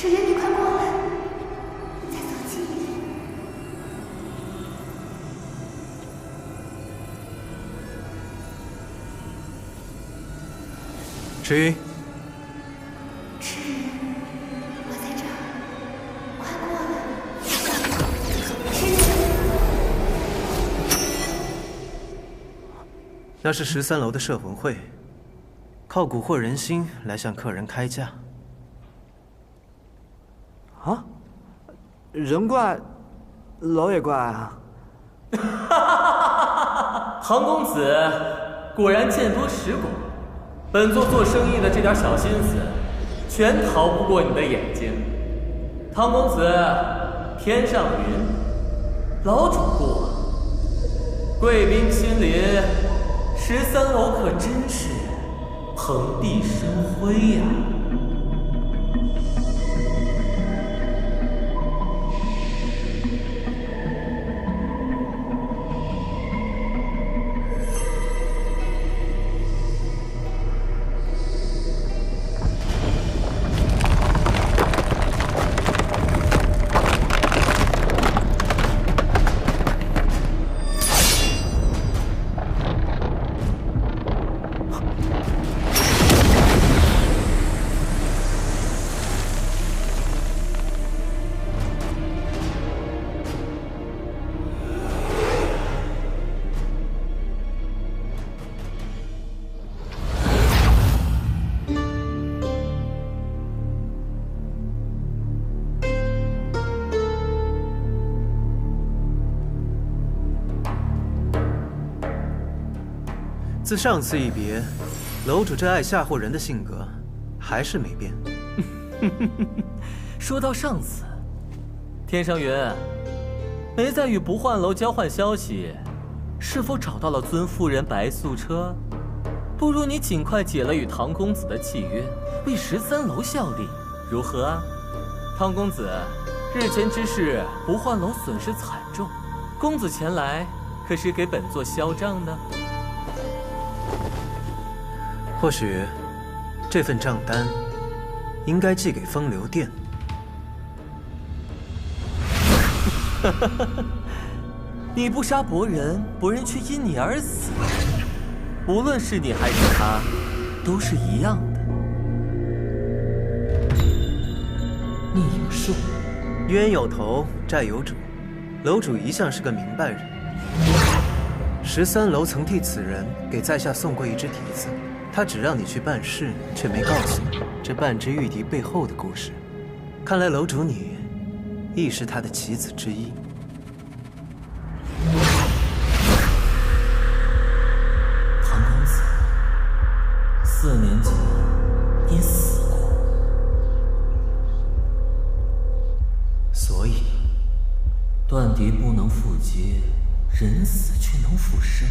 赤人，你快过来，再走近一点。赤云，赤人，我在这儿，快过来。赤人，那是13楼的摄魂会，靠蛊惑人心来向客人开价。啊，人怪，楼也怪啊！唐公子果然见多识广，本座做生意的这点小心思，全逃不过你的眼睛。唐公子，天上云，老主过，贵宾亲临，13楼可真是蓬荜生辉呀！自上次一别，楼主这爱吓唬人的性格还是没变。说到上次，天上云没在与不换楼交换消息，是否找到了尊夫人白素车？不如你尽快解了与唐公子的契约，为13楼效力，如何啊？唐公子，日前之事，不换楼损失惨重，公子前来可是给本座销账的？或许这份账单应该寄给风流殿。你不杀伯仁，伯仁却因你而死，无论是你还是他，都是一样的。逆影术，冤有头，债有主，楼主一向是个明白人。13楼曾替此人给在下送过一只笛子。他只让你去办事，却没告诉你这半只玉笛背后的故事。看来楼主你亦是他的棋子之一。唐公子，4年前你死过，所以断笛不能复接，人死却能复生，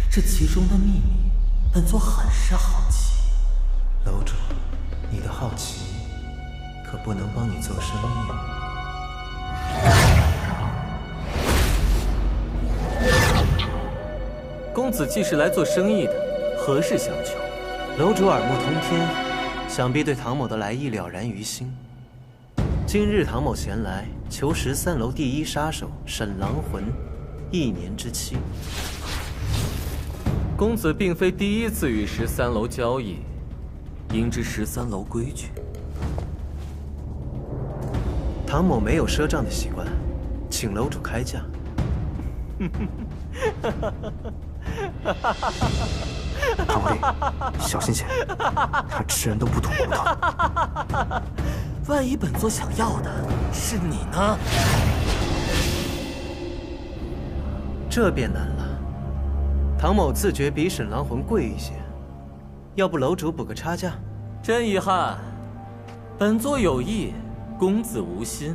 这其中的秘密。本座很是好奇，楼主，你的好奇可不能帮你做生意。公子既是来做生意的，何事相求？楼主耳目通天，想必对唐某的来意了然于心。今日唐某前来求13楼第一杀手沈狼魂1年之期。公子并非第一次与13楼交易，应知13楼规矩。唐某没有赊账的习惯，请楼主开价。唐国立，小心些，他吃人都不吐骨头。万一本座想要的是你呢？这便难了。唐某自觉比沈狼魂贵一些，要不楼主补个差价？真遗憾，本座有意，公子无心。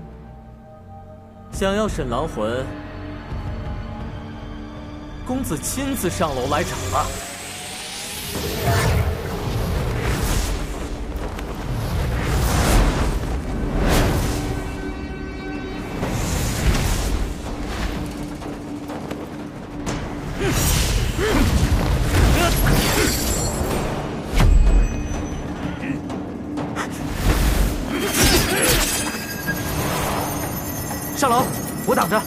想要沈狼魂，公子亲自上楼来找吧。上楼，我挡着。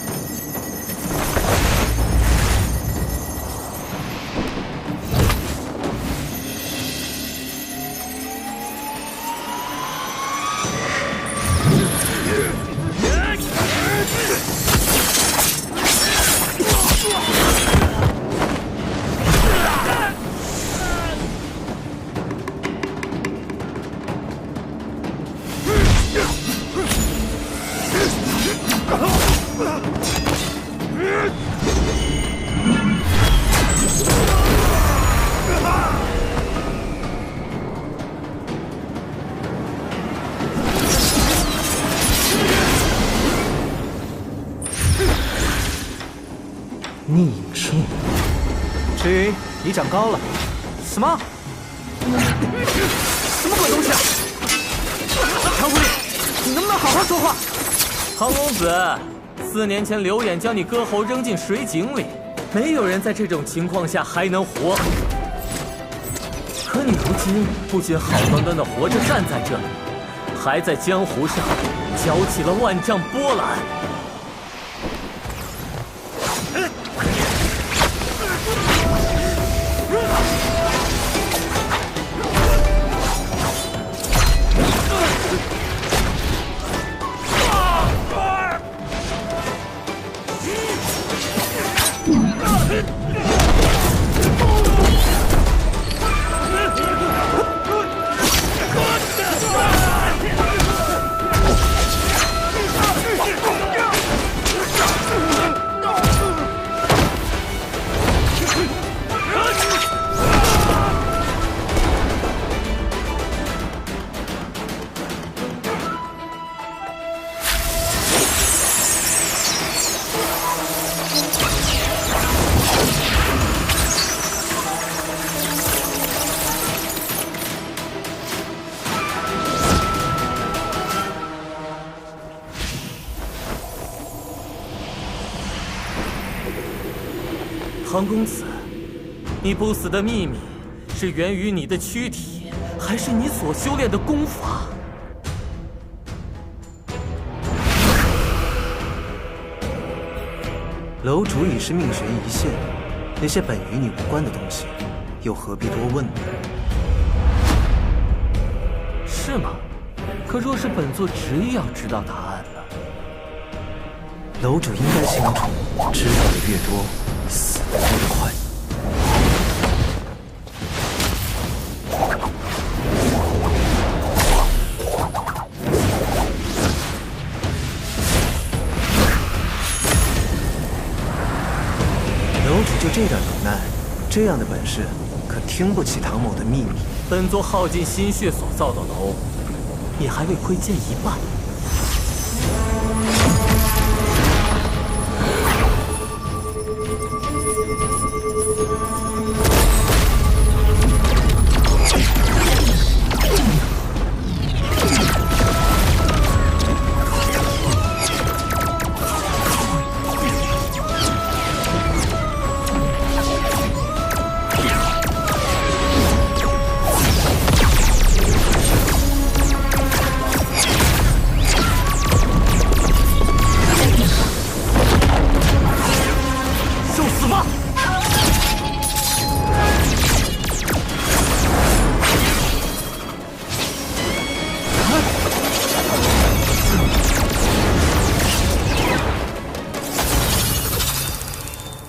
逆术，赤云，你长高了。什么？什么鬼东西啊！唐古力，你能不能好好说话？唐公子，4年前刘演将你割喉扔进水井里，没有人在这种情况下还能活。可你如今不仅好端端的活着站在这里，还在江湖上搅起了万丈波澜。唐公子，你不死的秘密是源于你的躯体，还是你所修炼的功法？楼主已是命悬一线，那些本与你无关的东西，又何必多问呢？是吗？可若是本座执意要知道答案呢？楼主应该清楚，知道的越多，死得越快。楼主就这点能耐，这样的本事，可听不起唐某的秘密。本座耗尽心血所造的楼，你还未窥见一半。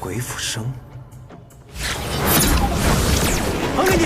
鬼斧生，唐给你！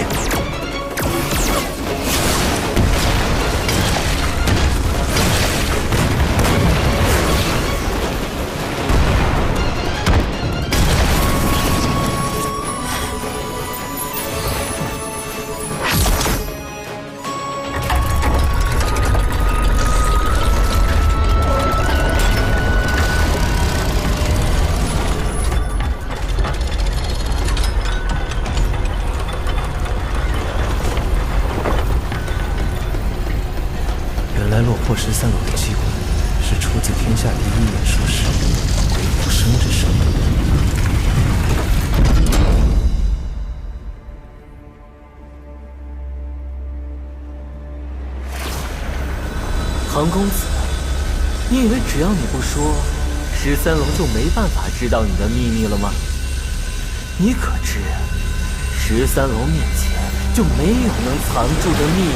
原来落魄13楼的机关是出自天下第一演术师鬼斧生之手。唐公子，你以为只要你不说， 13楼就没办法知道你的秘密了吗？你可知13楼面前就没有能藏住的秘密？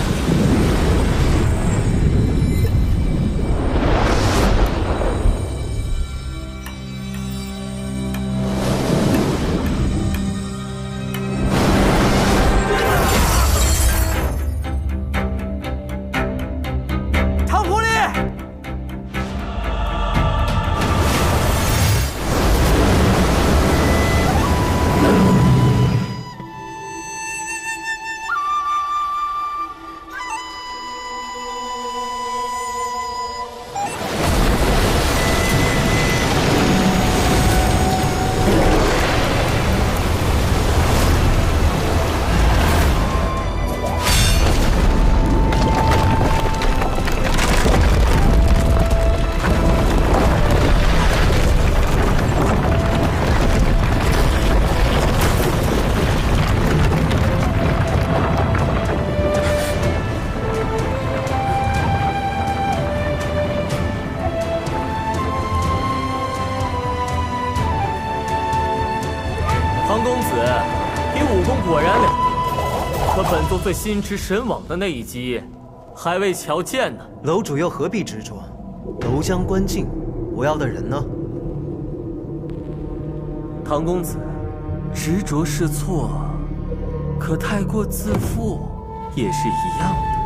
唐公子，你武功果然了得，可本座最心驰神往的那一击，还未瞧见呢。楼主又何必执着？楼将关禁，我要的人呢？唐公子，执着是错，可太过自负也是一样的。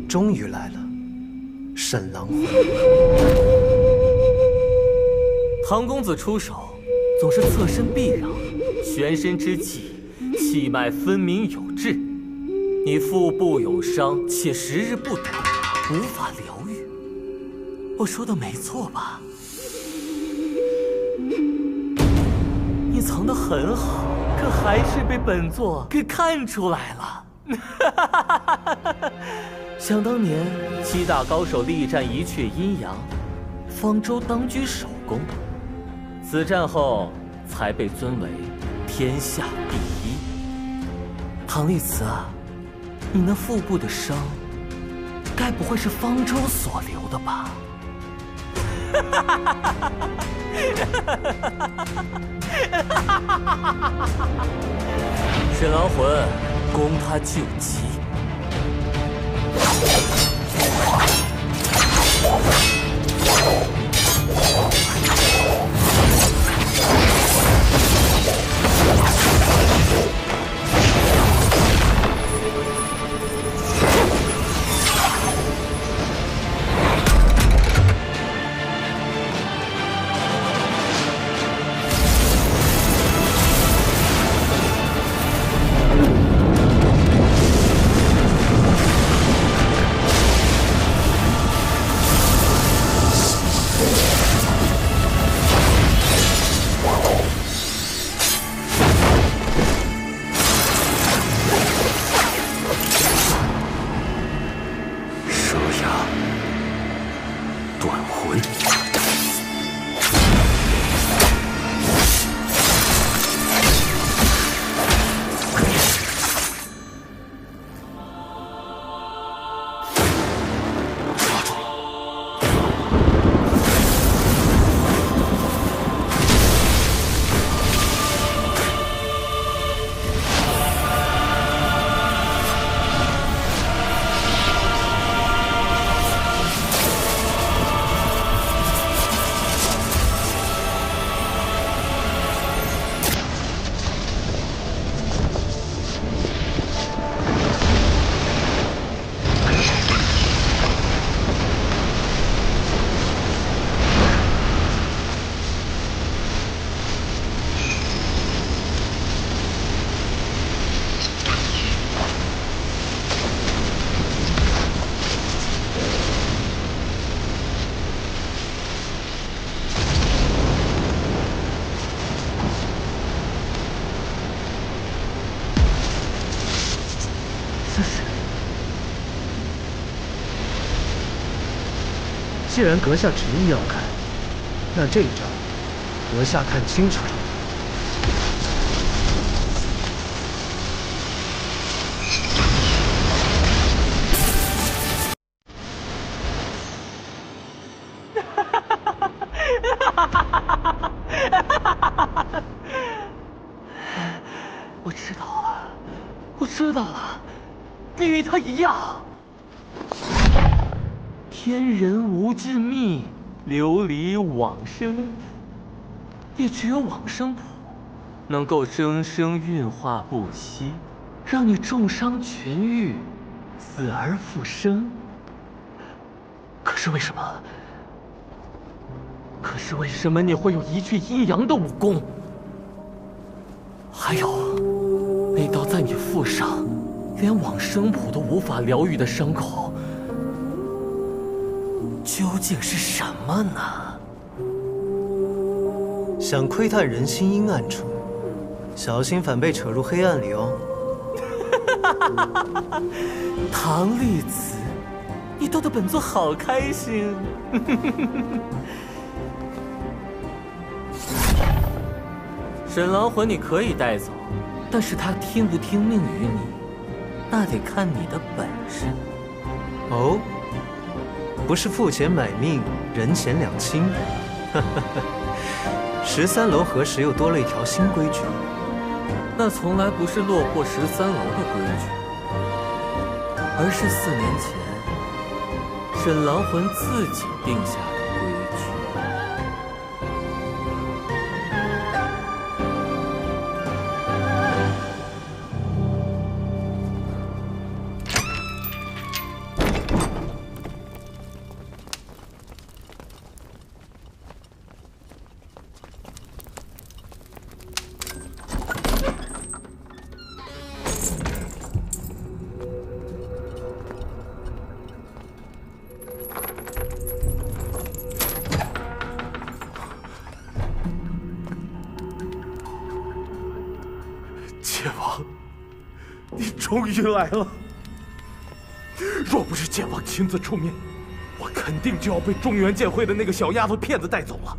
终于来了，沈狼魂。唐公子出手总是侧身避让，旋身之际，气脉分明有致。你腹部有伤，且时日不短，无法疗愈。我说的没错吧？你藏得很好，可还是被本座给看出来了。想当年7大高手力战一阙阴阳，方舟当居首功，此战后才被尊为天下第一。唐丽慈啊，你那腹部的伤，该不会是方舟所留的吧？沈狼魂，攻他救急。这是？既然阁下执意要看，那这一招，阁下看清楚了。我知道了，我知道了，你与他一样。天人无之秘，琉璃往生。也只有往生谱，能够生生运化不息，让你重伤痊愈，死而复生。可是为什么你会有一具阴阳的武功？还有，那道在你腹上连往生谱都无法疗愈的伤口，究竟是什么呢？想窥探人心阴暗处，小心反被扯入黑暗里哦。唐丽子，你斗的本座好开心。沈狼魂你可以带走，但是他听不听命于你，那得看你的本事。哦，不是付钱买命，人钱两清。13楼何时又多了一条新规矩？那从来不是落魄13楼的规矩，而是4年前沈狼魂自己定下的规矩。剑王，你终于来了！若不是剑王亲自出面，我肯定就要被中原剑会的那个小丫头骗子带走了。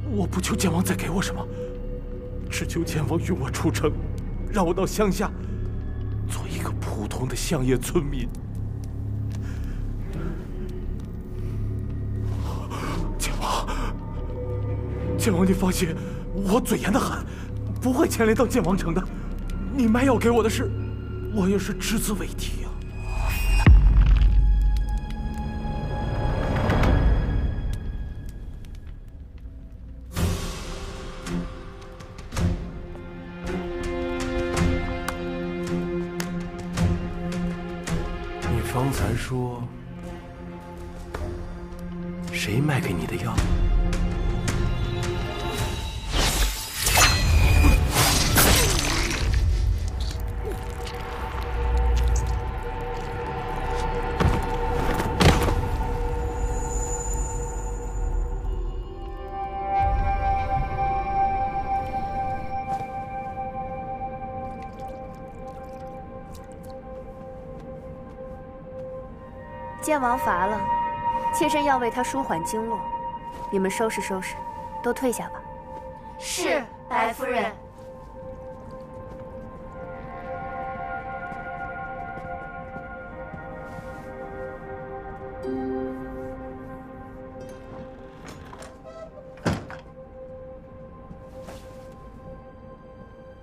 我不求剑王再给我什么，只求剑王与我出城，让我到乡下做一个普通的乡野村民。剑王，你放心，我嘴严得很，不会牵连到剑王城的。你卖药给我的事，我也是只字未提啊。你方才说，谁卖给你的药？剑王乏了，妾身要为他舒缓经络。你们收拾收拾，都退下吧。是，白夫人。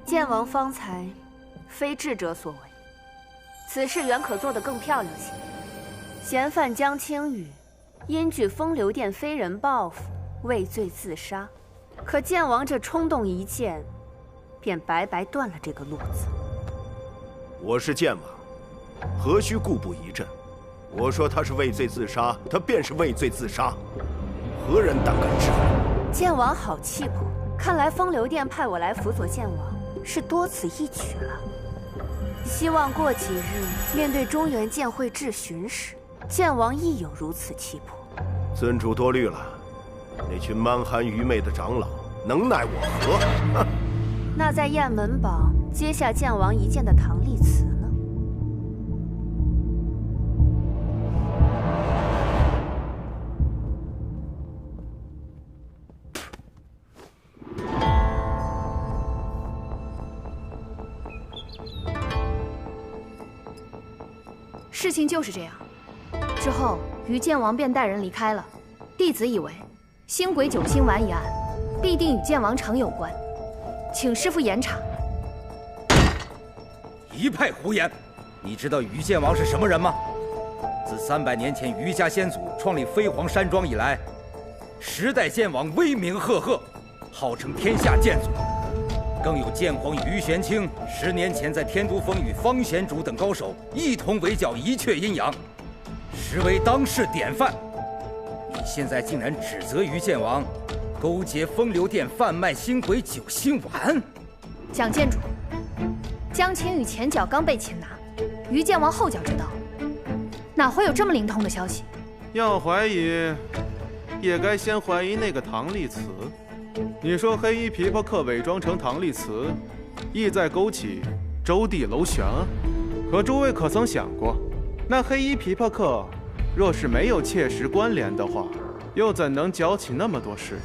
剑王方才非智者所为，此事原可做得更漂亮些。嫌犯江青羽因据风流殿非人报复，畏罪自杀。可剑王这冲动一剑，便白白断了这个路子。我是剑王，何须故布疑阵？我说他是畏罪自杀，他便是畏罪自杀，何人胆敢质疑？剑王好气魄，看来风流殿派我来辅佐剑王，是多此一举了。希望过几日面对中原剑会质询时，剑王亦有如此气魄。尊主多虑了，那群蛮横愚昧的长老能奈我何？那在雁门堡接下剑王一剑的唐丽慈呢？事情就是这样。之后，于剑王便带人离开了。弟子以为，星轨九星丸一案必定与剑王城有关，请师父严查。一派胡言！你知道于剑王是什么人吗？自300年前于家先祖创立飞黄山庄以来，10代剑王威名赫赫，号称天下剑祖。更有剑皇于玄清10年前在天都峰与方贤主等高手一同围剿一阙阴阳，实为当世典范。你现在竟然指责于剑王勾结风流店贩卖星轨九星丸？蒋剑主，江青羽前脚刚被擒拿，于剑王后脚知道，哪会有这么灵通的消息？要怀疑，也该先怀疑那个唐丽慈。你说黑衣琵琶客伪装成唐丽慈，意在勾起周地楼旋案。可诸位可曾想过，那黑衣琵琶客若是没有切实关联的话，又怎能搅起那么多事？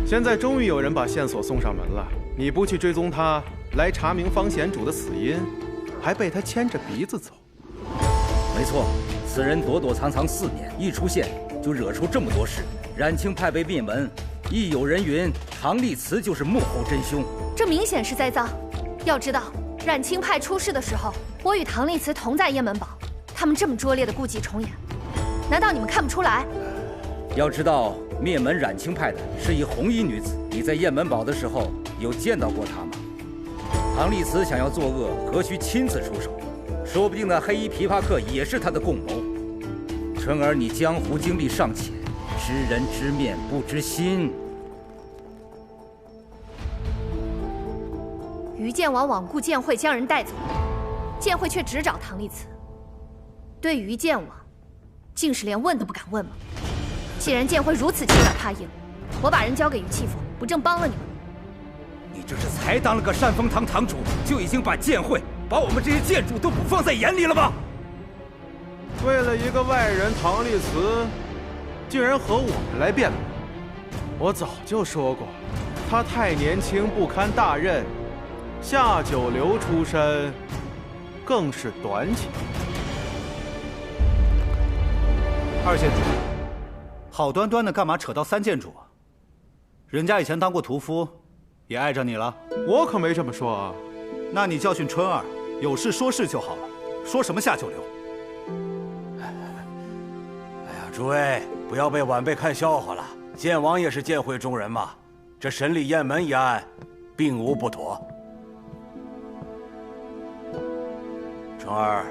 现在终于有人把线索送上门了，你不去追踪他，来查明方贤主的死因，还被他牵着鼻子走。没错，此人躲躲藏藏4年，一出现就惹出这么多事。冉青派被灭门，亦有人云唐丽慈就是幕后真凶，这明显是栽赃。要知道，冉青派出事的时候，我与唐丽慈同在雁门堡，他们这么拙劣的故伎重演，难道你们看不出来？要知道，灭门冉青派的是一红衣女子，你在雁门堡的时候有见到过她吗？唐丽慈想要作恶，何须亲自出手？说不定那黑衣琵琶客也是他的共谋。春儿，你江湖经历尚浅，知人知面不知心。于剑王罔顾剑慧将人带走，剑慧却只找唐丽慈。对于剑王，竟是连问都不敢问吗？既然剑慧如此欺软怕硬，我把人交给于弃府，不正帮了你们？你这是才当了个善丰堂堂主，就已经把剑慧、把我们这些剑主都不放在眼里了吗？为了一个外人唐丽慈，竟然和我们来辩论。我早就说过，他太年轻，不堪大任。下九流出身，更是短浅。2剑主，好端端的干嘛扯到3剑主啊？人家以前当过屠夫，也碍着你了。我可没这么说啊。那你教训春儿，有事说事就好了，说什么下九流？哎呀，诸位不要被晚辈看笑话了。剑王也是剑会中人嘛，这审理雁门一案，并无不妥。春儿，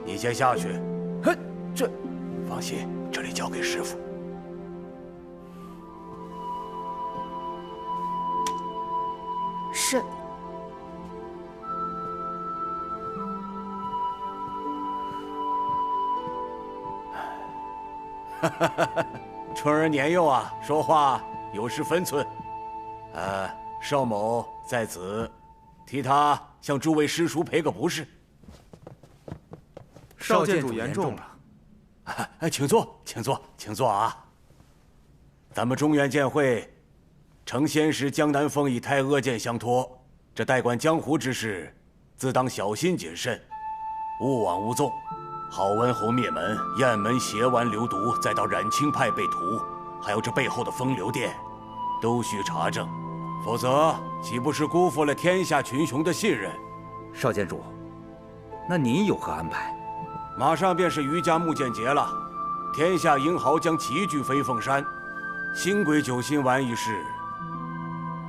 你先下去。哼，这，放心，这里交给师傅。是。春儿年幼啊，说话有失分寸。邵某在此替他向诸位师叔赔个不是。邵剑主言重了。请坐，请坐，请坐啊。咱们中原剑会，承先时江南风以太阿剑相托，这代管江湖之事，自当小心谨慎，勿枉勿纵。郝文侯灭门，雁门邪丸流毒，再到冉青派被屠，还有这背后的风流殿，都需查证，否则岂不是辜负了天下群雄的信任？邵剑主，那您有何安排？马上便是于家木剑节了，天下英豪将齐聚飞凤山，星轨九星丸一事，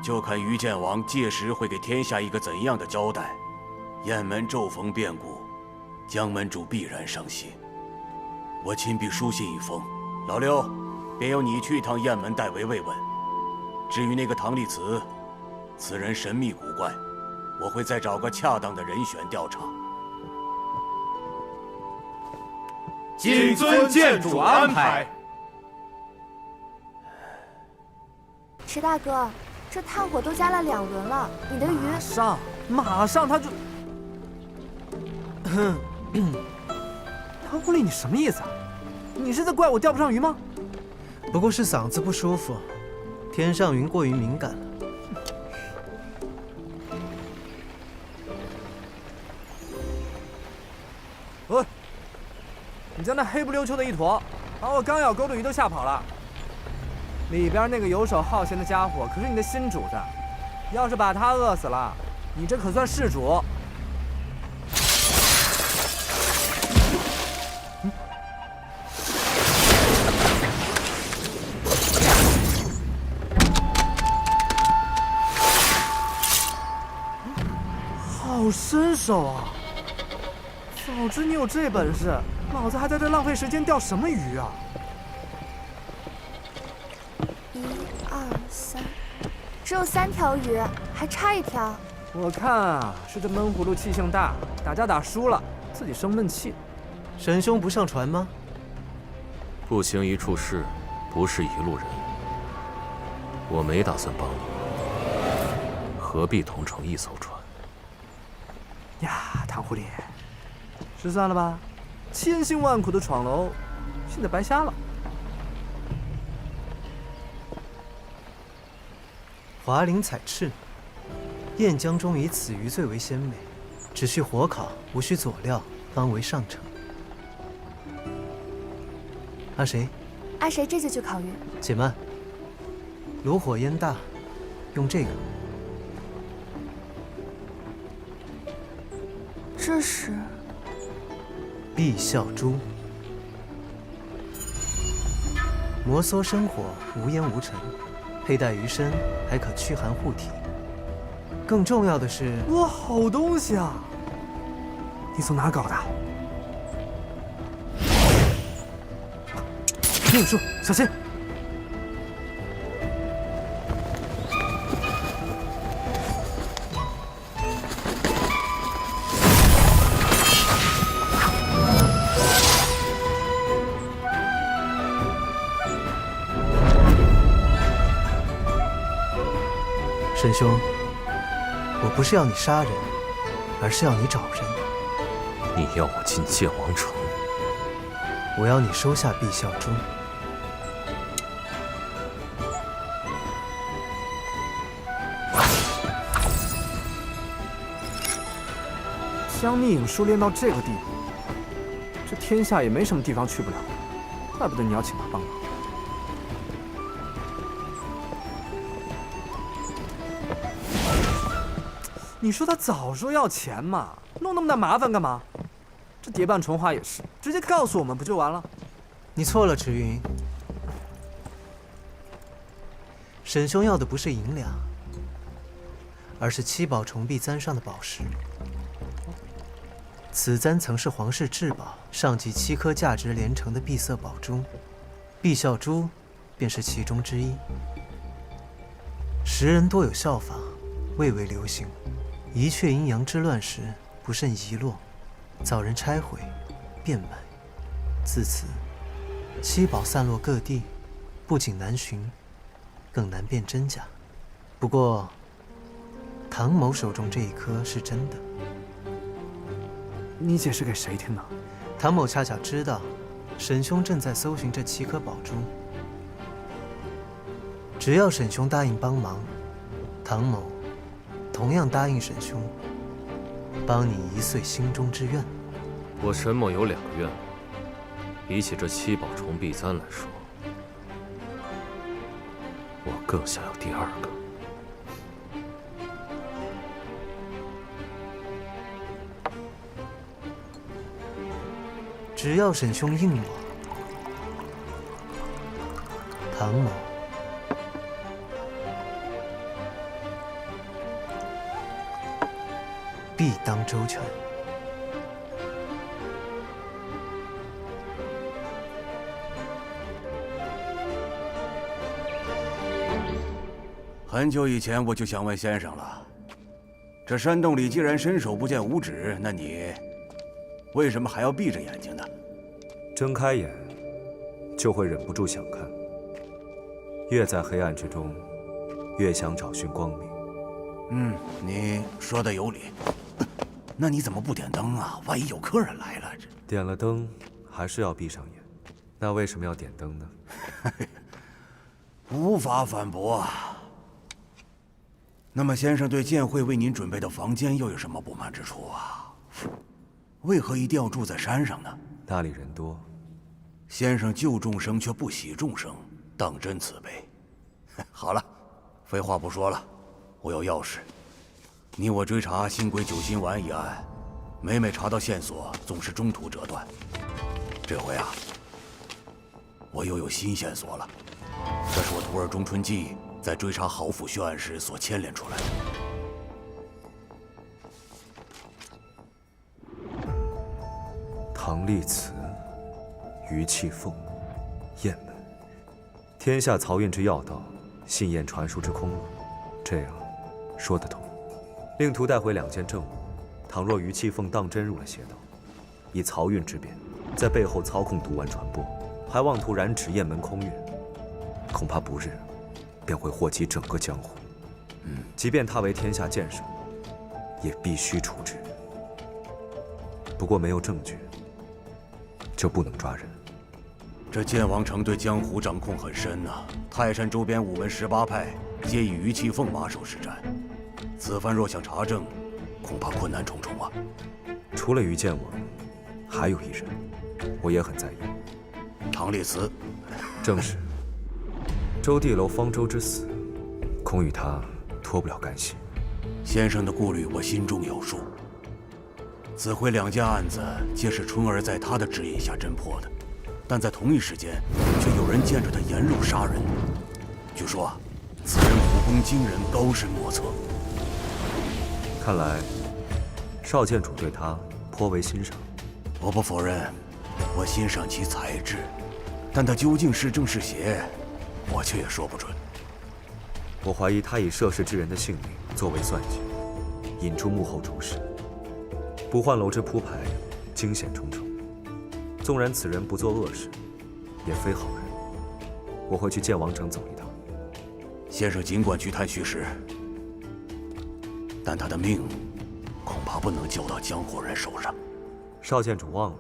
就看于剑王届时会给天下一个怎样的交代。雁门骤逢变故，江门主必然伤心。我亲笔书信一封，老六，便由你去一趟雁门代为慰问。至于那个唐丽慈，此人神秘古怪，我会再找个恰当的人选调查。谨遵剑主安排。池大哥，这炭火都加了2轮了，你的鱼马上他就……唐狐狸，你什么意思啊？你是在怪我钓不上鱼吗？不过是嗓子不舒服，天上云过于敏感了。你家那黑不溜秋的一坨，把我刚咬钩的鱼都吓跑了。里边那个游手好闲的家伙可是你的新主子，要是把他饿死了，你这可算是主。好身手啊！早知你有这本事，老子还在这浪费时间钓什么鱼啊！1、2、3，只有3条鱼，还差1条。我看啊，是这闷葫芦气性大，打架打输了，自己生闷气。沈兄不上船吗？不行一处事，不是一路人。我没打算帮你，何必同乘一艘船？呀，唐狐狸，失算了吧？千辛万苦的闯楼，现在白瞎了。华鳞彩翅，燕江中以此鱼最为鲜美，只需火烤，无需佐料，方为上乘。阿谁？阿谁这就去烤鱼。且慢，炉火烟大，用这个。这是碧啸珠，摩挲生火，无烟无尘，佩戴于身还可驱寒护体。更重要的是，哇，好东西啊！你从哪搞的？那有树，小心！沈兄，我不是要你杀人，而是要你找人。你要我进剑王城？我要你收下碧啸珠。将密影术练到这个地步，这天下也没什么地方去不了，怪不得你要请他帮忙。你说他早说要钱嘛，弄那么大麻烦干嘛？这蝶瓣虫花也是，直接告诉我们不就完了？你错了，池云。沈兄要的不是银两，而是七宝重璧簪上的宝石。此簪曾是皇室至宝，上集7颗价值连城的碧色宝珠，碧啸珠便是其中之一。时人多有效仿，蔚为流行。一阙阴阳之乱时，不慎遗落，遭人拆毁，变卖。自此，七宝散落各地，不仅难寻，更难辨真假。不过，唐某手中这一颗是真的。你解释给谁听呢？唐某恰巧知道，沈兄正在搜寻这7颗宝珠。只要沈兄答应帮忙，唐某同样答应沈兄，帮你一遂心中之愿。我沈某有2个愿望，比起这7宝重璧簪来说，我更想要第2个。只要沈兄应我，唐某必当周全。很久以前我就想问先生了，这山洞里既然伸手不见五指，那你为什么还要闭着眼睛呢？睁开眼，就会忍不住想看。越在黑暗之中，越想找寻光明。你说的有理。那你怎么不点灯啊？万一有客人来了，这点了灯，还是要闭上眼。那为什么要点灯呢？无法反驳。那么，先生对剑会为您准备的房间又有什么不满之处啊？为何一定要住在山上呢？那里人多。先生救众生却不喜众生，当真慈悲。好了，废话不说了，我有钥匙。你我追查新鬼九心丸一案，每查到线索，总是中途折断。这回啊，我又有新线索了。这是我徒儿中春纪在追查郝府血案时所牵连出来的。唐立慈、于气凤、雁门，天下漕运之要道，信燕传输之空路，这样说得通。令徒带回2件证物，倘若于气凤当真入了邪道，以漕运之便，在背后操控毒丸传播，还妄图染指雁门空运，恐怕不日便会祸及整个江湖。即便他为天下剑圣，也必须处置。不过没有证据，就不能抓人。这剑王城对江湖掌控很深呐，泰山周边5门18派皆以于气凤马首是瞻。此番若想查证，恐怕困难重重啊。除了于剑王，还有一人，我也很在意。唐立慈，正是。周地楼方舟之死，恐与他脱不了干系。先生的顾虑我心中有数。此回2件案子皆是春儿在他的指引下侦破的，但在同一时间，却有人见着他沿路杀人。据说，此人武功惊人，高深莫测。看来，少剑主对他颇为欣赏。我不否认，我欣赏其才智，但他究竟是正是邪，我却也说不准。我怀疑他以涉事之人的性命作为算计，引出幕后主使。不换楼之铺排，惊险重重。纵然此人不做恶事，也非好人。我会去剑王城走一趟。先生尽管去探虚实，但他的命恐怕不能交到江湖人手上。少剑主忘了，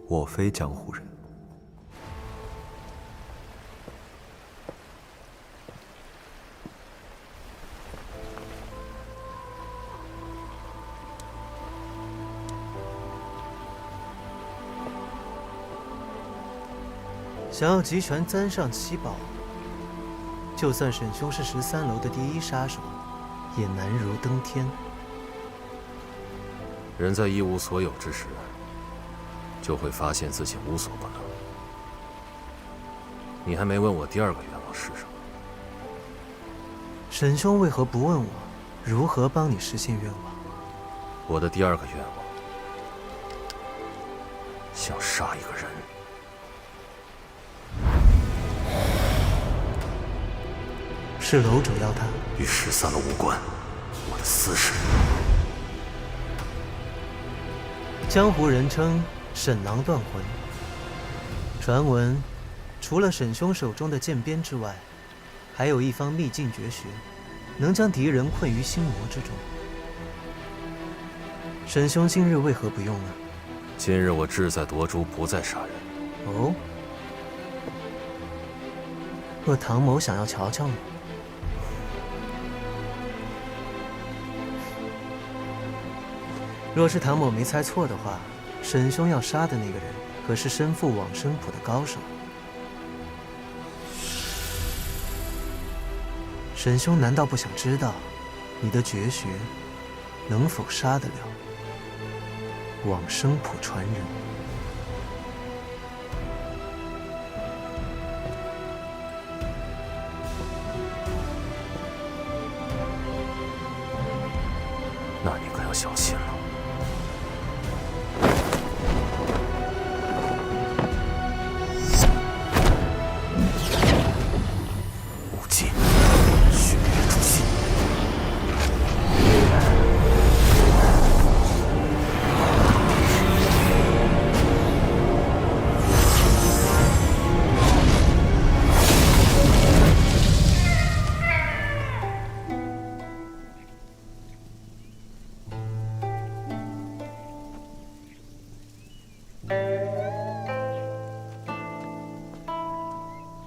我非江湖人。想要集全簪上7宝，就算沈兄是13楼的第1杀手，也难如登天。人在一无所有之时，就会发现自己无所不能。你还没问我第2个愿望是什么？沈兄为何不问我如何帮你实现愿望？我的第2个愿望，想杀一个人。是楼主要他，与13楼无关，我的私事。江湖人称沈狼断魂。传闻，除了沈兄手中的剑鞭之外，还有一方秘境绝学，能将敌人困于心魔之中。沈兄今日为何不用呢？今日我志在夺珠，不再杀人。哦，若唐某想要瞧瞧呢？若是唐某没猜错的话，沈兄要杀的那个人，可是身负往生谱的高手。沈兄难道不想知道，你的绝学能否杀得了往生谱传人？那你可要小心了。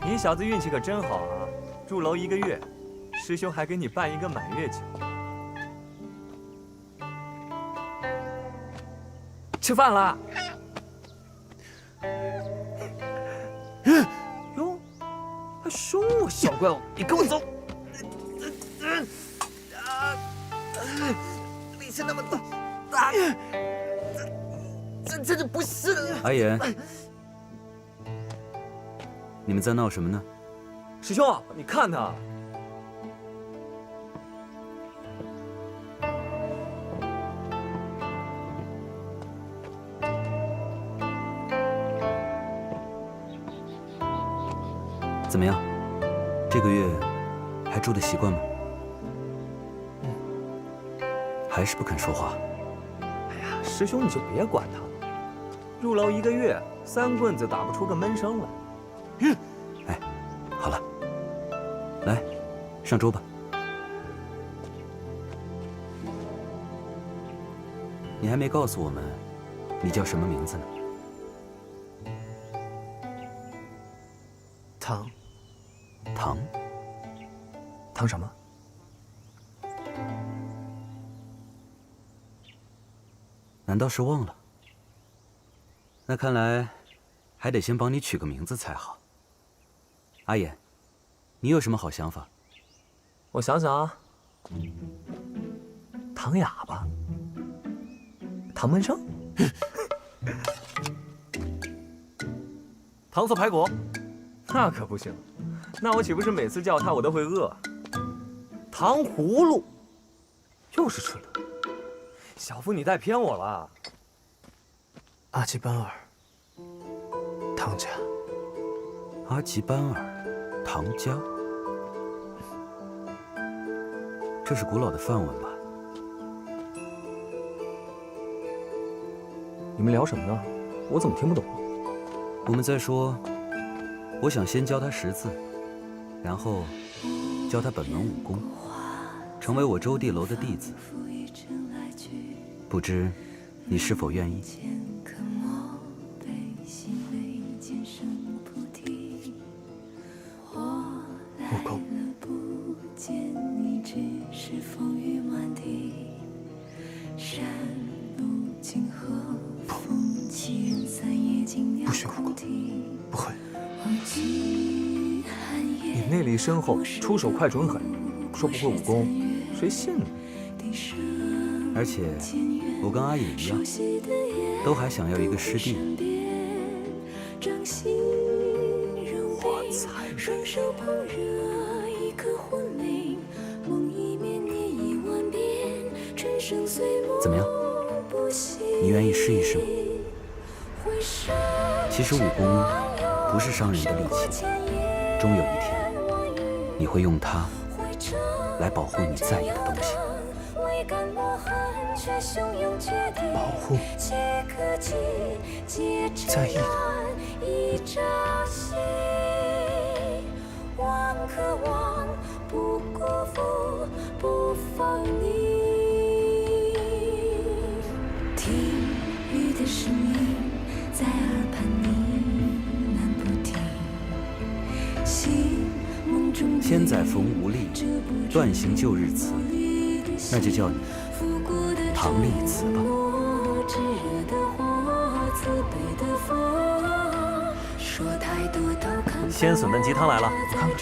你小子运气可真好啊！入楼1个月，师兄还给你办一个满月酒。吃饭了。哟，还凶我小怪物，你跟我走。力气那么大，这就不是。阿言，你们在闹什么呢？师兄，你看他。怎么样？这个月还住得习惯吗？还是不肯说话？哎呀，师兄你就别管他了。入牢1个月，3棍子打不出个闷声来。哎，好了，来，上桌吧。你还没告诉我们，你叫什么名字呢？唐。唐？唐什么？难道是忘了？那看来还得先帮你取个名字才好。阿言，你有什么好想法？我想想啊，唐哑巴，唐门生，糖醋排骨，那可不行，那我岂不是每次叫他我都会饿？糖葫芦，又是蠢的。小夫，你带偏我了。阿吉班尔，唐家。阿吉班尔，唐家。这是古老的梵文吧？你们聊什么呢？我怎么听不懂？我们在说，我想先教他识字，然后教他本门武功，成为我周地楼的弟子。不知你是否愿意？武功。不学武功，不会。你内力深厚，出手快准狠，说不会武功，谁信呢？而且，我跟阿野一样，都还想要一个师弟。我才怎么样？你愿意试一试吗？其实武功不是伤人的利器，终有一天，你会用它来保护你在意的东西。保护在意的。听雨的声音在耳畔呢喃不停，梦中千载逢无力，断行旧日词，那就叫你唐立辞吧。鲜笋焖鸡汤来了，我看看。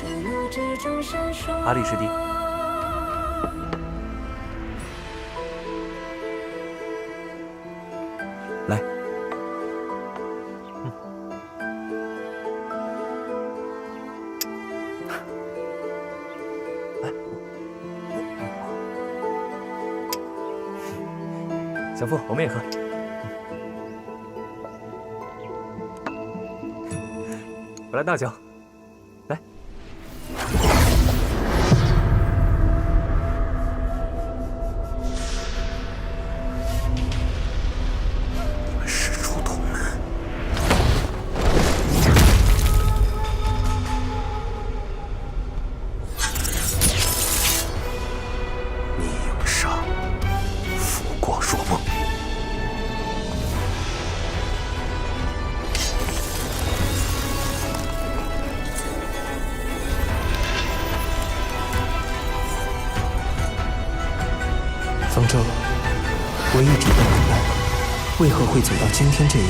阿力师弟，来。小夫，我们也喝。我来倒酒，来。你们师出同门，逆影杀，浮光若梦。方舟，我一直不明白，为何会走到今天这一步？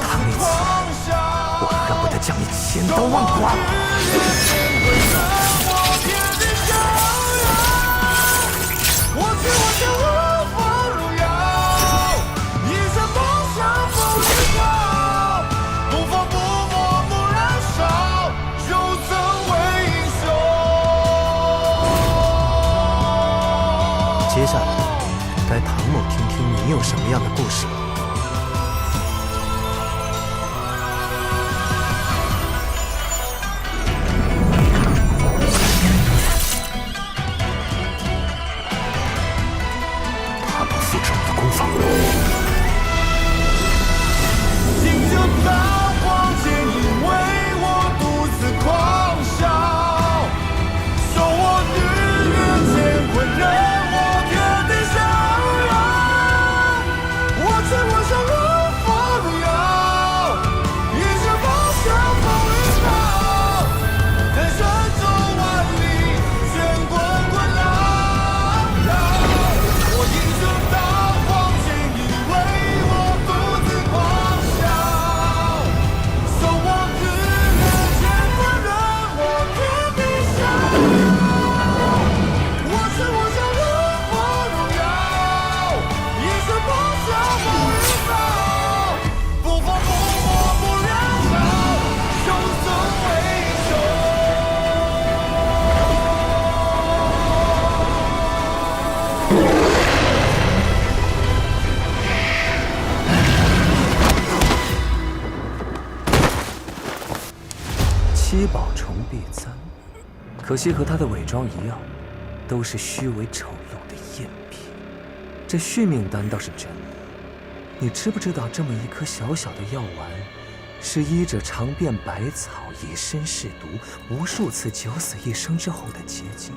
唐丽慈，我恨不得将你千刀万剐！接下来，该唐某听听你有什么样的故事了。他不复制我的功法。经着大荒间，因为我独自狂笑，手握日月乾坤人。七宝重璧簪，可惜和他的伪装一样，都是虚伪丑陋的赝品。这续命丹倒是真的，你知不知道这么一颗小小的药丸，是医者尝遍百草，以身试毒，无数次九死一生之后的结晶，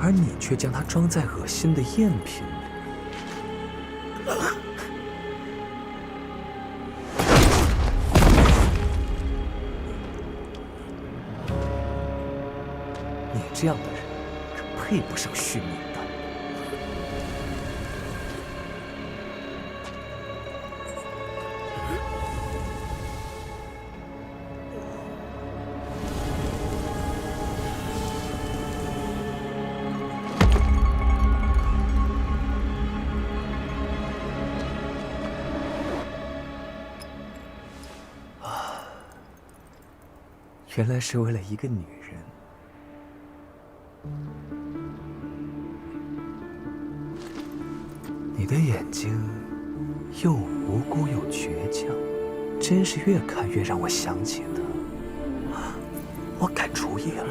而你却将它装在恶心的赝品里。你这样的人，可配不上续命丹。原来是为了一个女人。你的眼睛又无辜又倔强，真是越看越让我想起的。我改主意了。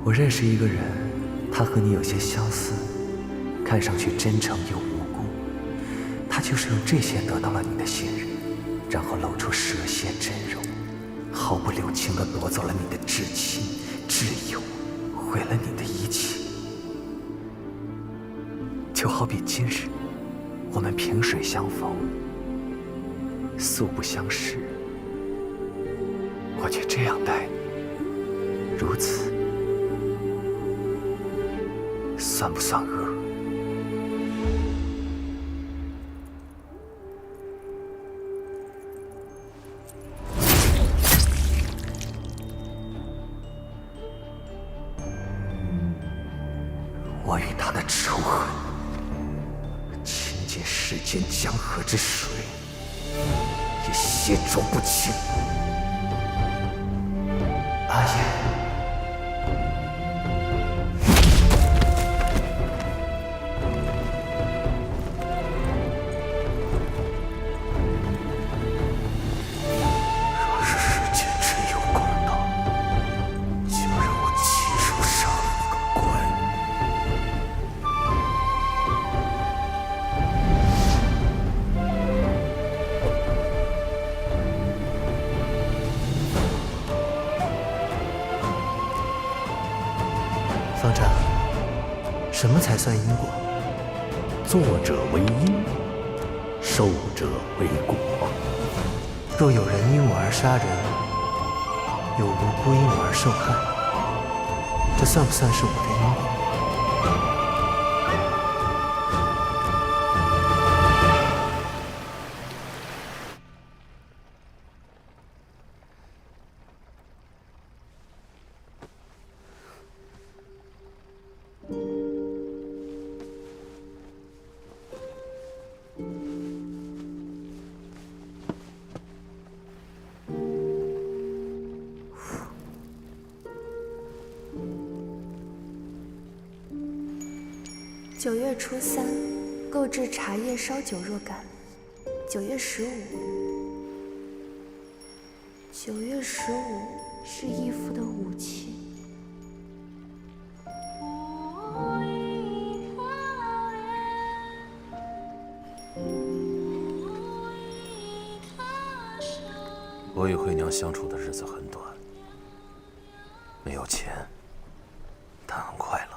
我认识一个人，他和你有些相似，看上去真诚又无辜。他就是用这些得到了你的信任，然后露出蛇蝎真容，毫不留情地夺走了你的至亲挚友，毁了你的一切。就好比今日我们萍水相逢，素不相识，我却这样待你，如此算不算恶？我与他的仇恨，倾尽世间江河之水，也血浊不清。阿言。方丈，什么才算因果？作者为因，受者为果。若有人因我而杀人，有无辜因我而受害，这算不算是我的因果？9月初3，购置茶叶烧酒若干。9月15，9月15是义父的武器。我与慧娘相处的日子很短，没有钱，但很快乐。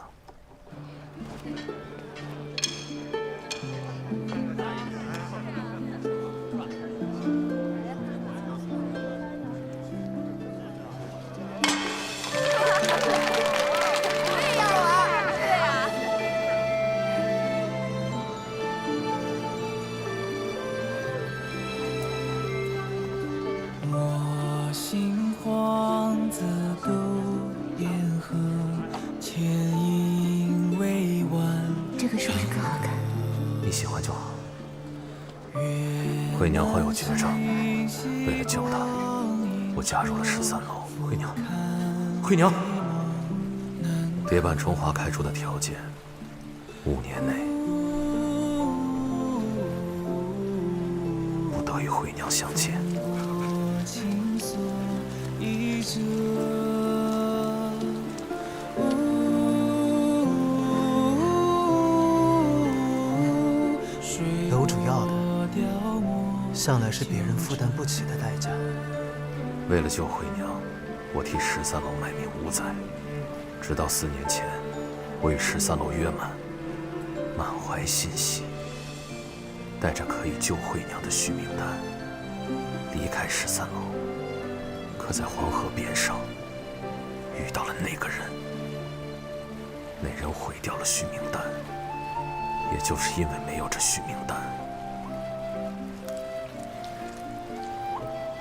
这个是不是更好看？你喜欢就好。慧娘患有绝症，为了救她，我加入了13楼。慧娘，慧娘，蝶坂春华开出的条件，5年内不得与慧娘相见。楼主要的，向来是别人负担不起的代价。为了救慧娘，我替13楼卖命5载，直到4年前，我与13楼约满，满怀欣喜，带着可以救慧娘的续命丹，离开13楼。可在黄河边上，遇到了那个人，那人毁掉了续命丹，也就是因为没有这续命丹，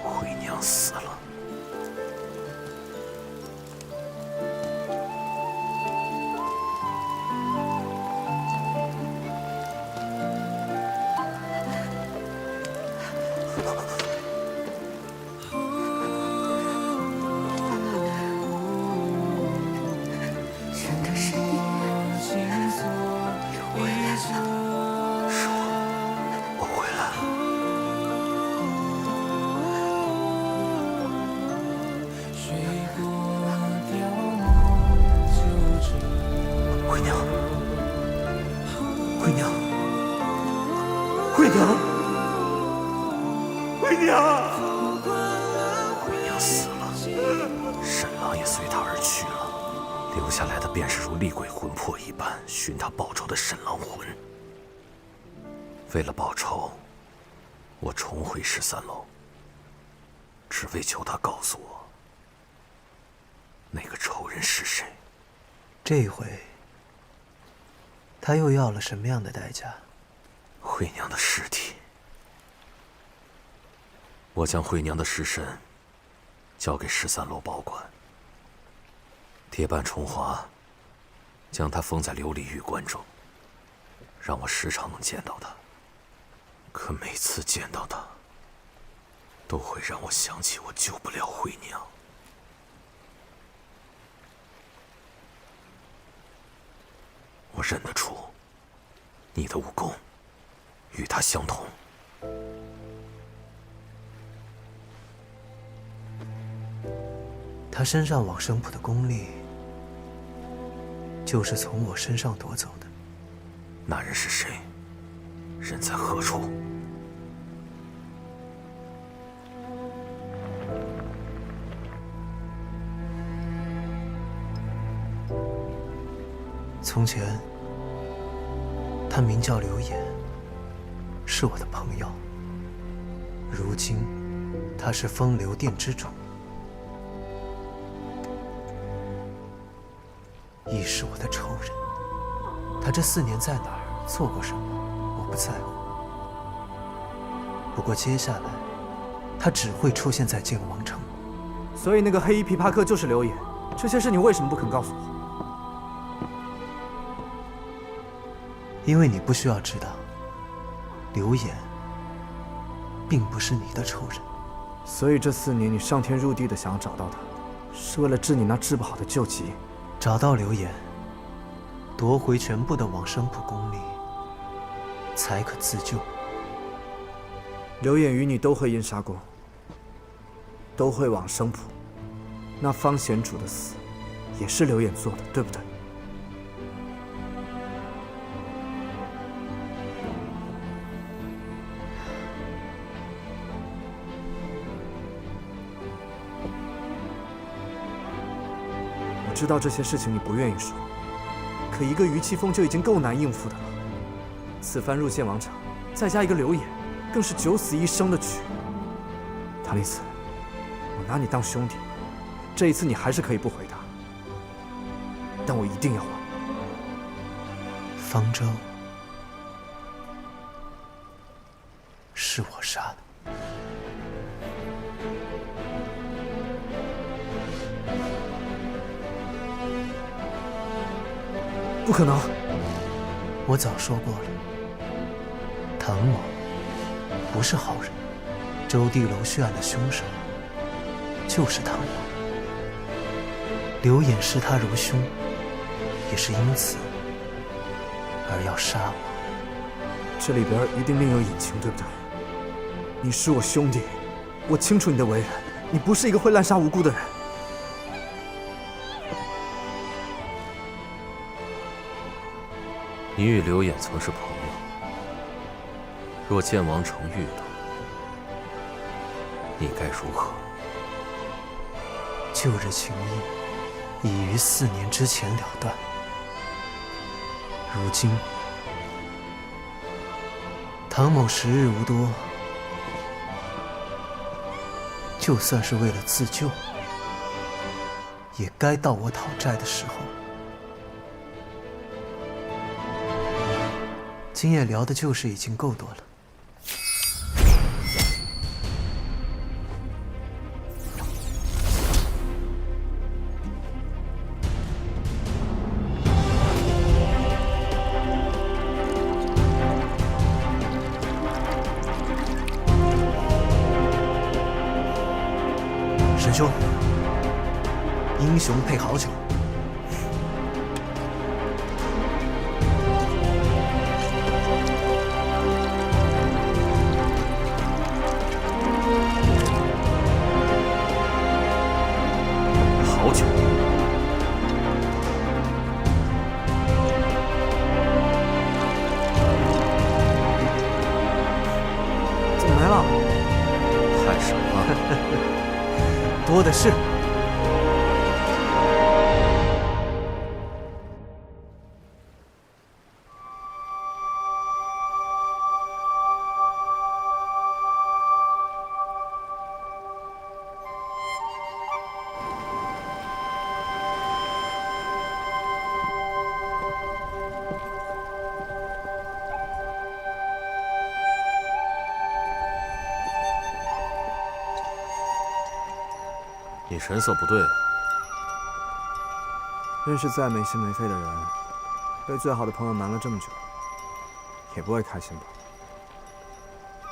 慧娘死了。真的是你，你回来了。是我回来了。慧娘，慧娘，慧娘，慧娘，慧娘死了，沈郎也随她而去了，留下来的便是如厉鬼魂魄一般寻他报仇的沈郎魂。为了报仇，我重回13楼，只为求他告诉我那个仇人是谁。这一回，他又要了什么样的代价？慧娘的尸体。我将慧娘的尸身交给13楼保管。蝶坂春华将她封在琉璃玉棺中，让我时常能见到她。可每次见到她，都会让我想起我救不了慧娘。我认得出你的武功与她相同。他身上往生谱的功力，就是从我身上夺走的。那人是谁？人在何处？从前，他名叫刘琰，是我的朋友。如今，他是风流殿之主，亦是我的仇人。他这4年在哪儿做过什么，我不在乎。不过接下来，他只会出现在剑王城。所以那个黑衣琵琶客就是刘琰，这些事你为什么不肯告诉我？因为你不需要知道，刘琰并不是你的仇人。所以这4年你上天入地的想要找到他，是为了治你那治不好的旧疾。找到刘琰，夺回全部的往生浦功力，才可自救。刘琰与你都会阴杀功，都会往生浦。那方贤主的死，也是刘琰做的，对不对？我知道这些事情你不愿意说，可一个于气风就已经够难应付的了。此番入剑王城，再加一个刘琰，更是9死1生的局。唐丽子，我拿你当兄弟，这一次你还是可以不回答，但我一定要还。方舟是我杀的。不可能！我早说过了，唐某不是好人，周地楼血案的凶手就是唐某。刘琰视他如兄，也是因此而要杀我。这里边一定另有隐情，对不对？你是我兄弟，我清楚你的为人，你不是一个会滥杀无辜的人。你与刘琰曾是朋友，若剑王城遇到，你该如何？旧日情谊已于4年之前了断，如今唐某时日无多，就算是为了自救，也该到我讨债的时候。今夜聊的旧事已经够多了。沈兄，英雄配好酒。多的是。你神色不对啊。认识再没心没肺的人，被最好的朋友瞒了这么久，也不会开心吧？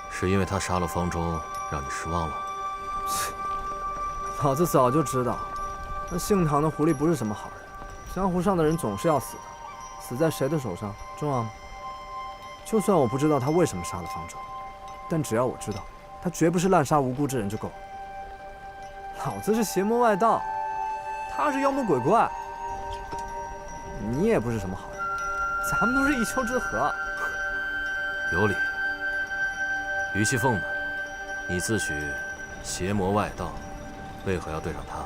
是因为他杀了方舟，让你失望了？老子早就知道，那姓唐的狐狸不是什么好人。江湖上的人总是要死的，死在谁的手上重要吗？就算我不知道他为什么杀了方舟，但只要我知道他绝不是滥杀无辜之人就够了。老子是邪魔外道，他是妖魔鬼怪，你也不是什么好人，咱们都是一丘之貉。有理。于气凤呢？你自诩邪魔外道，为何要对上他？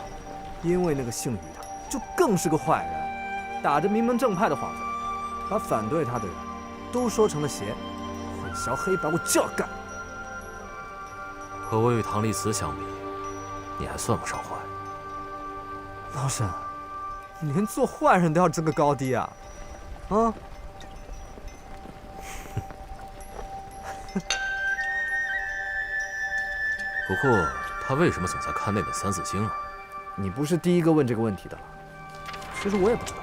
因为那个姓于的就更是个坏人，打着名门正派的幌子，把反对他的人都说成了邪，混淆黑白，我就要干。和我与唐丽慈相比，你还算不上坏。老沈，你连做坏人都要争个高低啊？啊？不过他为什么总在看那本《三字经》啊？你不是第一个问这个问题的了。其实我也不知道。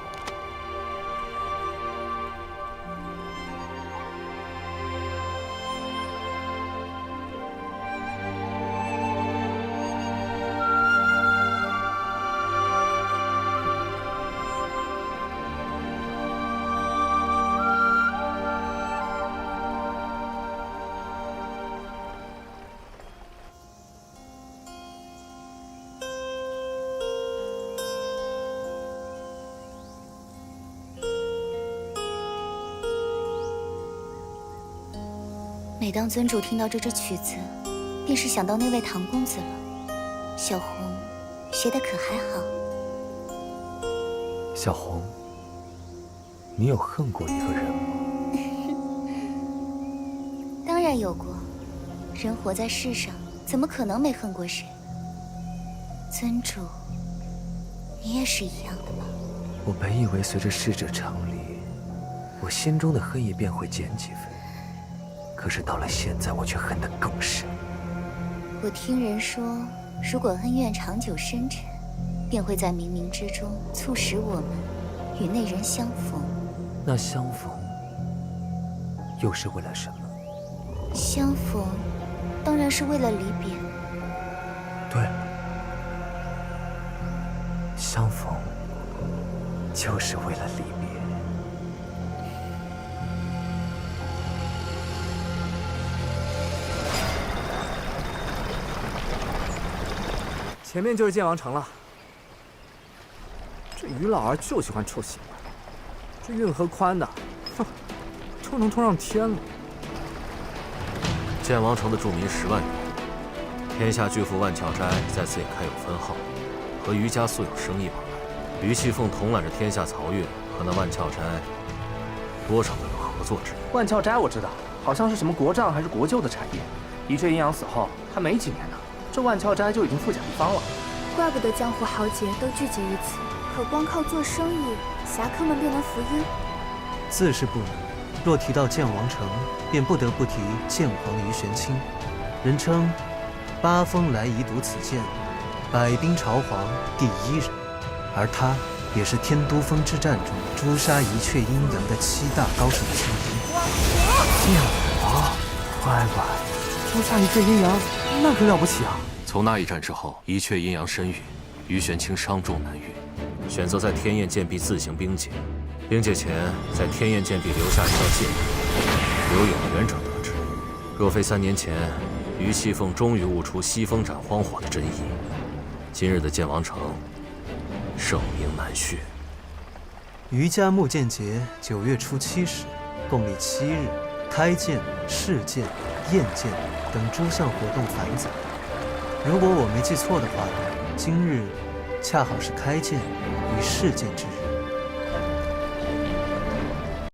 每当尊主听到这支曲子，便是想到那位唐公子了。小红学得可还好？小红，你有恨过一个人吗？当然有过，人活在世上，怎么可能没恨过谁？尊主，你也是一样的吗？我本以为随着逝者长离，我心中的恨意便会减几分。可是到了现在，我却恨得更深。我听人说，如果恩怨长久深沉，便会在冥冥之中促使我们与那人相逢。那相逢又是为了什么？相逢，当然是为了离别。对了，相逢就是为了离别。前面就是剑王城了。这于老儿就喜欢臭血味，这运河宽的，哼，都能通上天了。剑王城的住民10万余，天下巨富万翘斋在此也开有分号，和于家素有生意往来。于气凤统揽着天下漕运和那万翘斋，多少都有合作之意。万翘斋我知道，好像是什么国丈还是国舅的产业。宜阙阴阳死后还没几年呢，这万翘斋就已经富甲一方了。怪不得江湖豪杰都聚集于此，可光靠做生意，侠客们便能服膺？自是不能。若提到剑王城，便不得不提剑皇于玄清，人称八风来移读此剑，百兵朝皇第1人，而他也是天都峰之战中诛杀一阙阴阳的7大高手之一。剑皇，乖乖，诛杀一阙阴阳，那可了不起啊！从那一战之后，一阙阴阳身陨，于玄清伤重难愈，选择在天焰剑壁自行兵解。兵解前，在天焰剑壁留下一道剑印，留有缘者得知。若非3年前，于气凤终于悟出西风斩荒火的真意，今日的剑王城，盛名难续。于家木剑节9月初7时，共历7日，开剑、试剑、验剑等诸项活动繁杂。如果我没记错的话，今日恰好是开剑与试剑之日。